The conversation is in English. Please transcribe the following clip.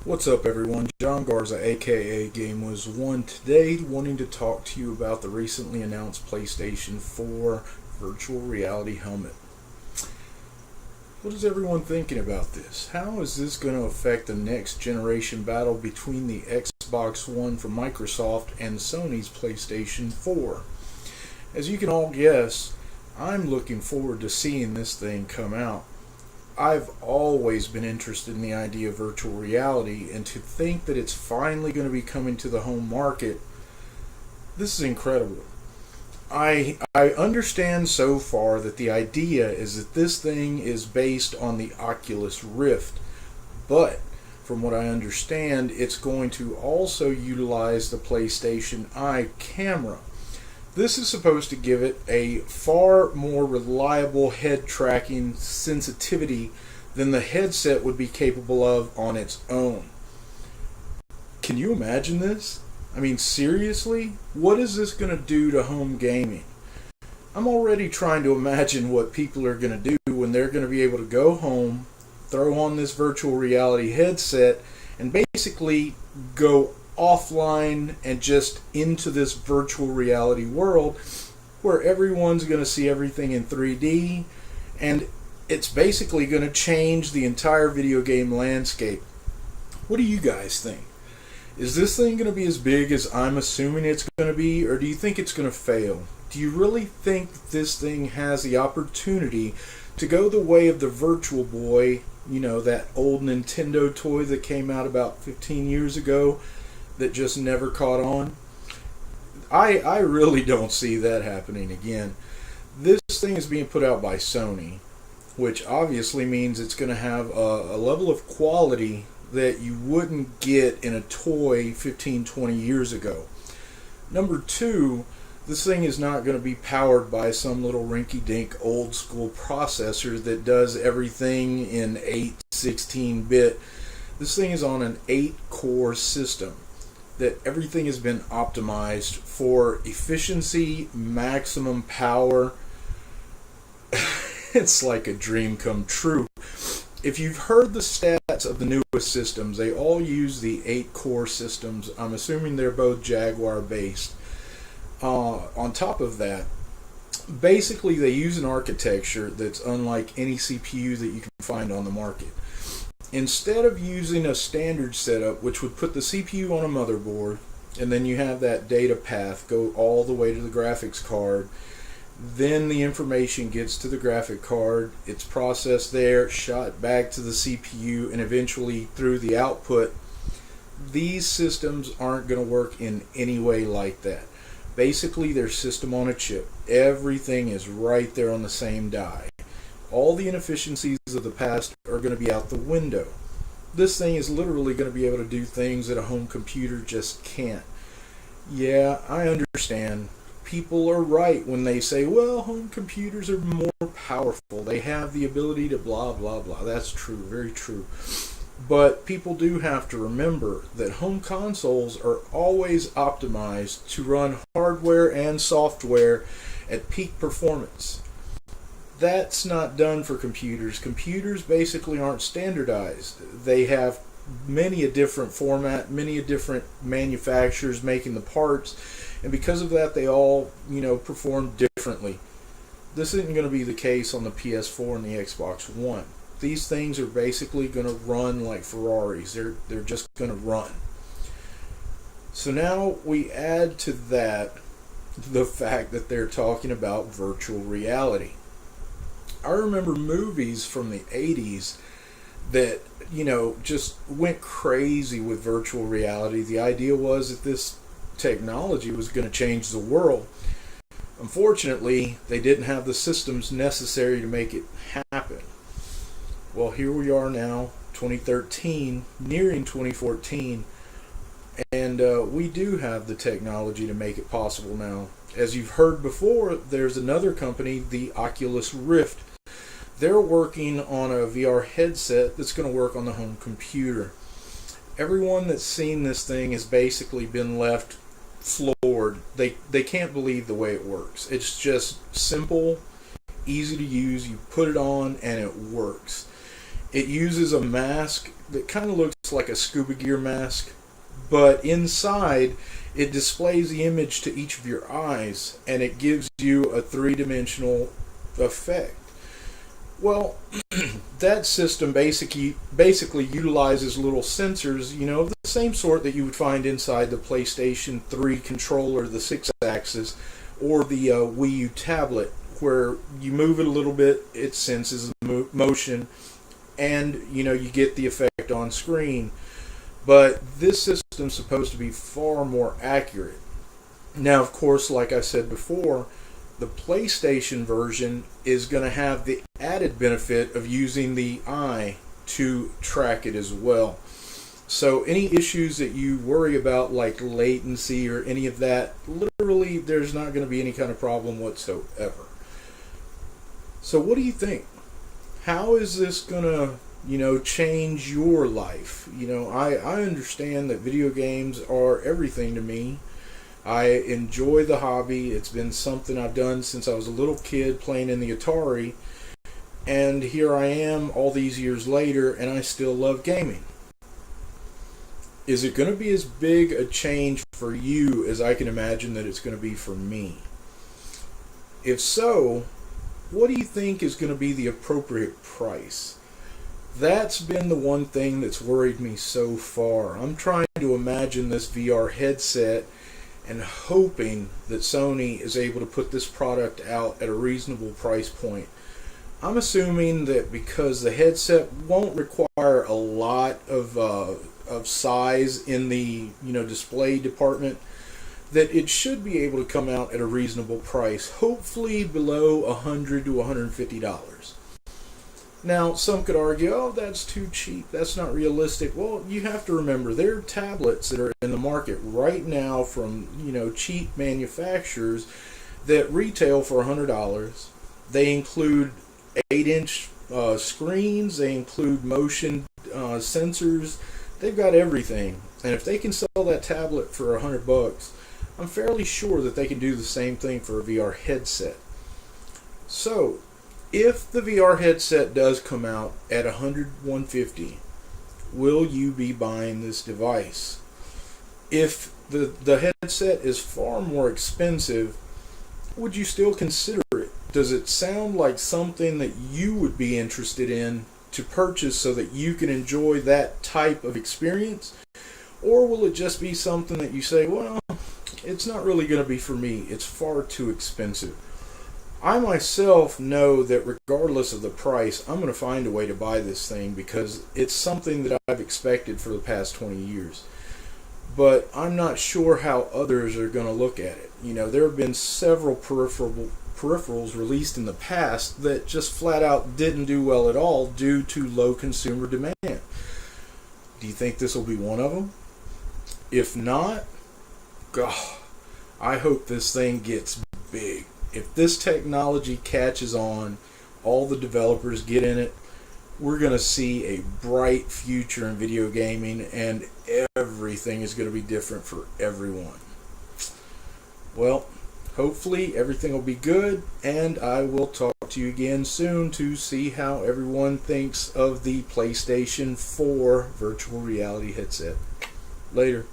What's up, everyone? John Garza, aka GameWiz1, today wanting to talk to you about the recently announced PlayStation 4 Virtual Reality helmet. What is everyone thinking about this? How is this going to affect the next generation battle between the Xbox One from Microsoft and Sony's PlayStation 4? As you can all guess, I'm looking forward to seeing this thing come out. I've always been interested in the idea of virtual reality, and to think that it's finally going to be coming to the home market, this is incredible. I understand so far that the idea is that this thing is based on the Oculus Rift, but from what I understand, it's going to also utilize the PlayStation Eye camera. This is supposed to give it a far more reliable head tracking sensitivity than the headset would be capable of on its own. Can you imagine this? I mean, seriously? What is this going to do to home gaming? I'm already trying to imagine what people are going to do when they're going to be able to go home, throw on this virtual reality headset, and basically go offline and just into this virtual reality world where everyone's going to see everything in 3D, and it's basically going to change the entire video game landscape. What do you guys think? Is this thing going to be as big as I'm assuming it's going to be, or do you think it's going to fail? Do you really think this thing has the opportunity to go the way of the Virtual Boy, you know, that old Nintendo toy that came out about 15 years ago that just never caught on? I really don't see that happening again. This thing is being put out by Sony, which obviously means it's going to have a level of quality that you wouldn't get in a toy 15, 20 years ago. Number two, this thing is not going to be powered by some little rinky-dink old school processor that does everything in 8, 16-bit. This thing is on an 8-core system that everything has been optimized for efficiency, maximum power. It's like a dream come true. If you've heard the stats of the newest systems, they all use the 8-core systems. I'm assuming they're both Jaguar based. On top of that, basically they use an architecture that's unlike any CPU that you can find on the market. Instead of using a standard setup, which would put the CPU on a motherboard, and then you have that data path go all the way to the graphics card, then the information gets to the graphic card, it's processed there, shot back to the CPU, and eventually through the output. These systems aren't going to work in any way like that. Basically, they're system on a chip. Everything is right there on the same die. All the inefficiencies of the past are going to be out the window. This thing is literally going to be able to do things that a home computer just can't. Yeah, I understand. People are right when they say, well, home computers are more powerful. They have the ability to blah, blah, blah. That's true, very true. But people do have to remember that home consoles are always optimized to run hardware and software at peak performance. That's not done for computers. Computers basically aren't standardized. They have many a different format, many a different manufacturers making the parts, and because of that, they all, perform differently. This isn't going to be the case on the PS4 and the Xbox One. These things are basically going to run like Ferraris. They're just going to run. So now we add to that the fact that they're talking about virtual reality. I remember movies from the 80s that, just went crazy with virtual reality. The idea was that this technology was going to change the world. Unfortunately, they didn't have the systems necessary to make it happen. Well, here we are now, 2013, nearing 2014, and we do have the technology to make it possible now. As you've heard before, there's another company, the Oculus Rift. They're working on a VR headset that's going to work on the home computer. Everyone that's seen this thing has basically been left floored. They can't believe the way it works. It's just simple, easy to use. You put it on and it works. It uses a mask that kind of looks like a scuba gear mask, but inside it displays the image to each of your eyes and it gives you a three-dimensional effect. Well, that system basically utilizes little sensors, the same sort that you would find inside the PlayStation 3 controller, the 6-axis, or the Wii U tablet, where you move it a little bit, it senses the motion, and you get the effect on screen. But this system's supposed to be far more accurate. Now, of course, like I said before, the PlayStation version is going to have the added benefit of using the eye to track it as well. So any issues that you worry about, like latency or any of that, literally there's not going to be any kind of problem whatsoever. So what do you think? How is this going to change your life? I understand that video games are everything to me. I enjoy the hobby. It's been something I've done since I was a little kid playing in the Atari, and here I am all these years later and I still love gaming. Is it going to be as big a change for you as I can imagine that it's going to be for me? If so, what do you think is going to be the appropriate price? That's been the one thing that's worried me so far. I'm trying to imagine this VR headset and hoping that Sony is able to put this product out at a reasonable price point. I'm assuming that because the headset won't require a lot of size in the display department, that it should be able to come out at a reasonable price, hopefully below $100 to $150. Now, some could argue, oh, that's too cheap, that's not realistic. Well, you have to remember, there are tablets that are in the market right now from, cheap manufacturers that retail for $100. They include 8-inch screens, they include motion sensors, they've got everything. And if they can sell that tablet for $100, I'm fairly sure that they can do the same thing for a VR headset. So, if the VR headset does come out at $100, $150, will you be buying this device? If the headset is far more expensive, would you still consider it? Does it sound like something that you would be interested in to purchase so that you can enjoy that type of experience? Or will it just be something that you say, well, it's not really going to be for me, it's far too expensive? I myself know that regardless of the price, I'm going to find a way to buy this thing because it's something that I've expected for the past 20 years. But I'm not sure how others are going to look at it. There have been several peripherals released in the past that just flat out didn't do well at all due to low consumer demand. Do you think this will be one of them? If not, God, I hope this thing gets big. If this technology catches on, all the developers get in it, we're going to see a bright future in video gaming, and everything is going to be different for everyone. Well, hopefully everything will be good, and I will talk to you again soon to see how everyone thinks of the PlayStation 4 Virtual Reality headset. Later.